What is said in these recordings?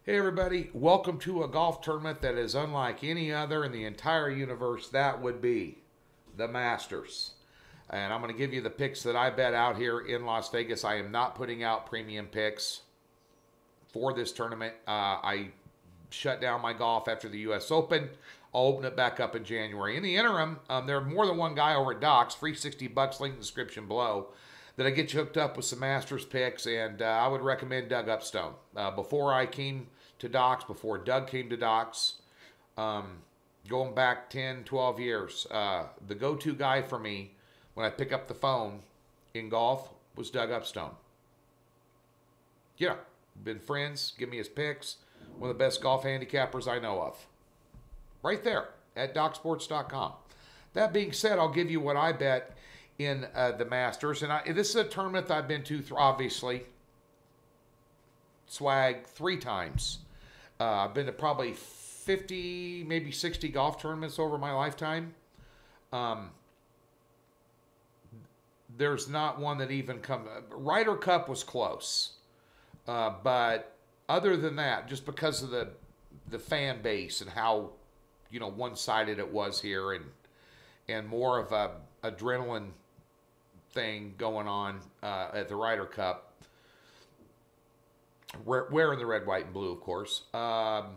Hey everybody, welcome to a golf tournament that is unlike any other in the entire universe. That would be the Masters. And I'm going to give you the picks that I bet out here in Las Vegas. I am not putting out premium picks for this tournament. I shut down my golf after the U.S. Open. I'll open it back up in January. In the interim, there are more than one guy over at Docs, free $60, link in the description below, that I get you hooked up with some Masters picks, and I would recommend Doug Upstone. Before I came to Docs, before Doug came to Docs, going back 10, 12 years, the go-to guy for me when I pick up the phone in golf was Doug Upstone. Yeah, been friends, give me his picks, one of the best golf handicappers I know of. Right there at DocSports.com. That being said, I'll give you what I bet in the Masters. And this is a tournament that I've been to, obviously, swag 3 times. I've been to probably 50, maybe 60 golf tournaments over my lifetime. There's not one that even come. Ryder Cup was close. But other than that, just because of the fan base and how, one-sided it was here and more of a adrenaline thing going on at the Ryder Cup. Wearing the red, white, and blue, of course. The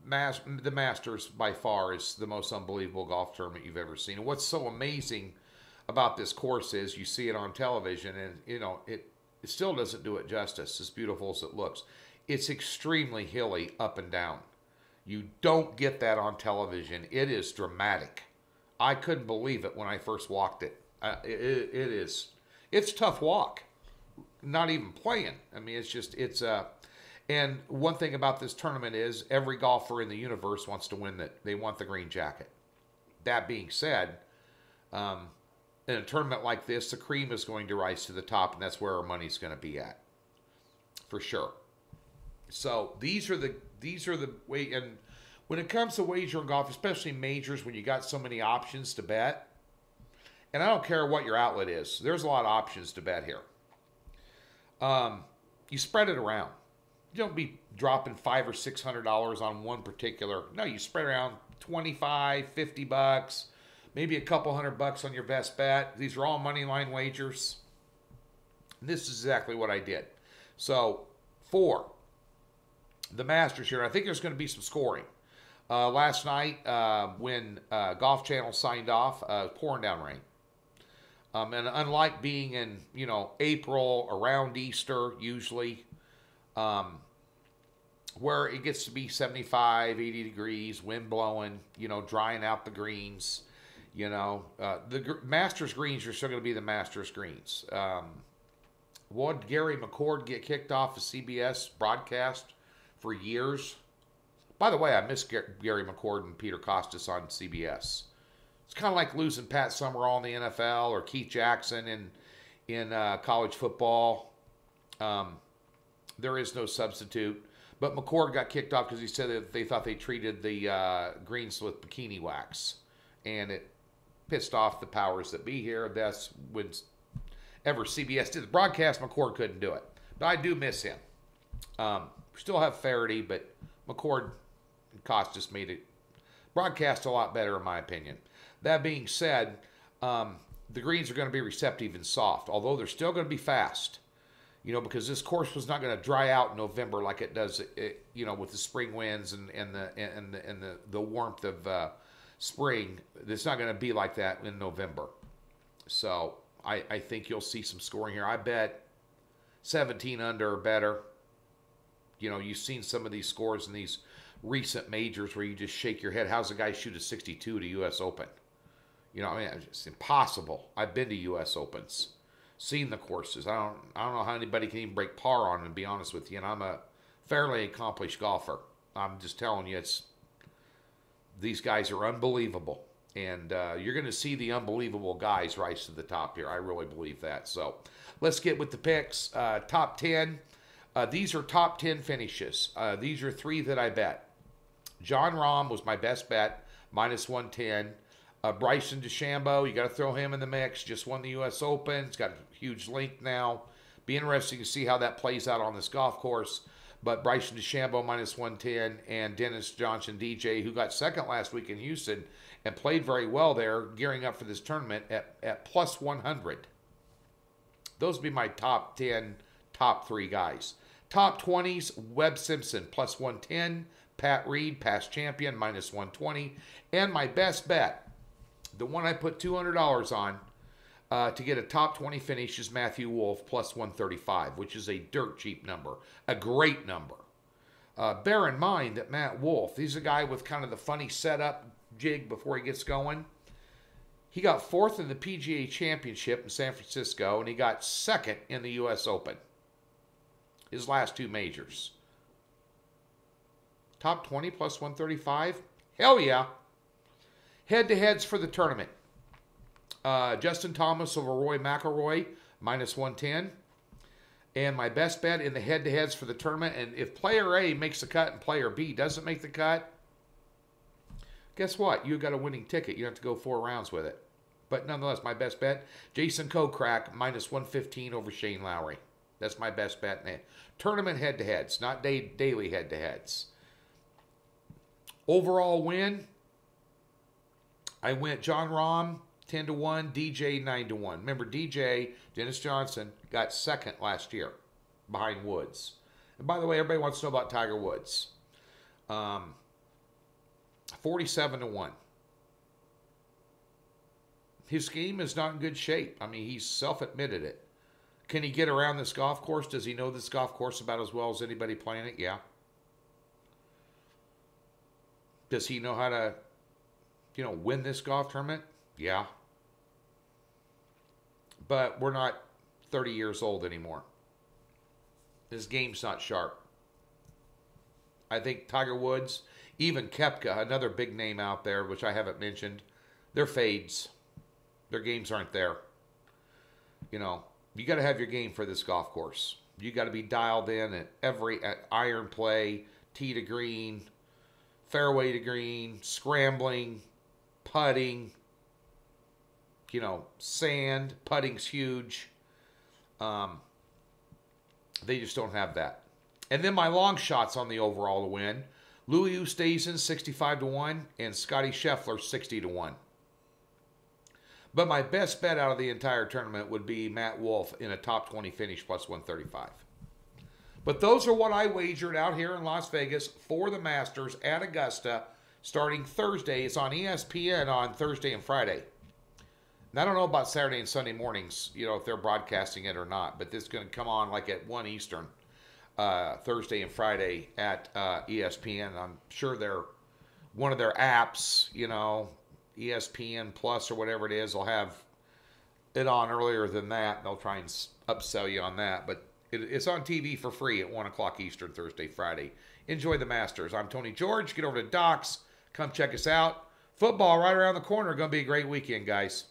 Masters, by far, is the most unbelievable golf tournament you've ever seen. And what's so amazing about this course is you see it on television, and, it still doesn't do it justice, as beautiful as it looks. It's extremely hilly up and down. You don't get that on television. It is dramatic. I couldn't believe it when I first walked it. It's a tough walk. Not even playing. I mean, and one thing about this tournament is every golfer in the universe wants to win it. They want the green jacket. That being said, in a tournament like this, the cream is going to rise to the top, and that's where our money's going to be at, for sure. So these are the way. And when it comes to wagering golf, especially majors, when you got so many options to bet, and I don't care what your outlet is, there's a lot of options to bet here. You spread it around. You don't be dropping $500 or $600 on one particular. No, you spread around $25, $50, maybe a couple $100 on your best bet. These are all money line wagers. This is exactly what I did. So for the Masters here, I think there's going to be some scoring. Last night, when Golf Channel signed off, pouring down rain. And unlike being in, April, around Easter, usually, where it gets to be 75, 80 degrees, wind blowing, drying out the greens, the Masters greens are still going to be the Masters greens. Would Gary McCord get kicked off of CBS broadcast for years? By the way, I miss Gary McCord and Peter Costas on CBS. It's kind of like losing Pat Summerall in the NFL or Keith Jackson in college football. There is no substitute. But McCord got kicked off because he said that they thought they treated the greens with bikini wax. And it pissed off the powers that be here. That's when ever CBS did the broadcast, McCord couldn't do it. But I do miss him. Still have Faraday, but McCord and Costas made it broadcast a lot better, in my opinion. That being said, the greens are going to be receptive and soft, although they're still going to be fast. Because this course was not going to dry out in November like it does, with the spring winds and the warmth of spring. It's not going to be like that in November. So I think you'll see some scoring here. I bet 17 under or better. You've seen some of these scores in these recent majors where you just shake your head. How's a guy shoot a 62 to U.S. Open? It's impossible. I've been to U.S. Opens, seen the courses. I don't know how anybody can even break par on them, to be honest with you. And I'm a fairly accomplished golfer. I'm just telling you, these guys are unbelievable. And you're going to see the unbelievable guys rise to the top here. I really believe that. So let's get with the picks. Top 10. These are top 10 finishes. These are 3 that I bet. Jon Rahm was my best bet, minus 110. Bryson DeChambeau, you got to throw him in the mix. Just won the U.S. Open. He's got a huge length now. Be interesting to see how that plays out on this golf course. But Bryson DeChambeau minus 110 and Dennis Johnson DJ, who got second last week in Houston and played very well there, gearing up for this tournament at plus 100. Those would be my top 10, top 3 guys. Top 20s, Webb Simpson plus 110, Pat Reed, past champion, minus 120. And my best bet, the one I put $200 on to get a top 20 finish, is Matthew Wolff plus 135, which is a dirt cheap number, a great number. Bear in mind that Matt Wolff, he's a guy with kind of the funny setup jig before he gets going. He got 4th in the PGA Championship in San Francisco, and he got 2nd in the U.S. Open. His last 2 majors. Top 20 plus 135? Hell yeah. Head-to-heads for the tournament. Justin Thomas over Roy McIlroy, minus 110. And my best bet in the head-to-heads for the tournament, and if player A makes the cut and player B doesn't make the cut, guess what? You got a winning ticket. You don't have to go 4 rounds with it. But nonetheless, my best bet, Jason Kokrak, minus 115 over Shane Lowry. That's my best bet in the tournament head-to-heads, not daily head-to-heads. Overall win, I went John Rahm 10-1, DJ 9-1. Remember, DJ, Dennis Johnson, got 2nd last year behind Woods. And by the way, everybody wants to know about Tiger Woods. 47-1. His game is not in good shape. I mean, he's self-admitted it. Can he get around this golf course? Does he know this golf course about as well as anybody playing it? Yeah. Does he know how to, win this golf tournament? Yeah. But we're not 30 years old anymore. His game's not sharp. I think Tiger Woods, even Koepka, another big name out there, which I haven't mentioned, they're fades. Their games aren't there. You got to have your game for this golf course. You got to be dialed in at iron play, tee to green, fairway to green, scrambling, putting, sand. Putting's huge. They just don't have that. And then my long shots on the overall to win. Louis Oosthuizen 65-1 and Scotty Scheffler 60-1. But my best bet out of the entire tournament would be Matt Wolff in a top 20 finish plus 135. But those are what I wagered out here in Las Vegas for the Masters at Augusta starting Thursday. It's on ESPN on Thursday and Friday. And I don't know about Saturday and Sunday mornings, if they're broadcasting it or not. But this is going to come on like at 1 Eastern, Thursday and Friday at ESPN. I'm sure they're one of their apps, ESPN Plus or whatever it is, will have it on earlier than that. They'll try and upsell you on that. But it's on TV for free at 1 o'clock Eastern, Thursday, Friday. Enjoy the Masters. I'm Tony George. Get over to Docs. Come check us out. Football right around the corner. Going to be a great weekend, guys.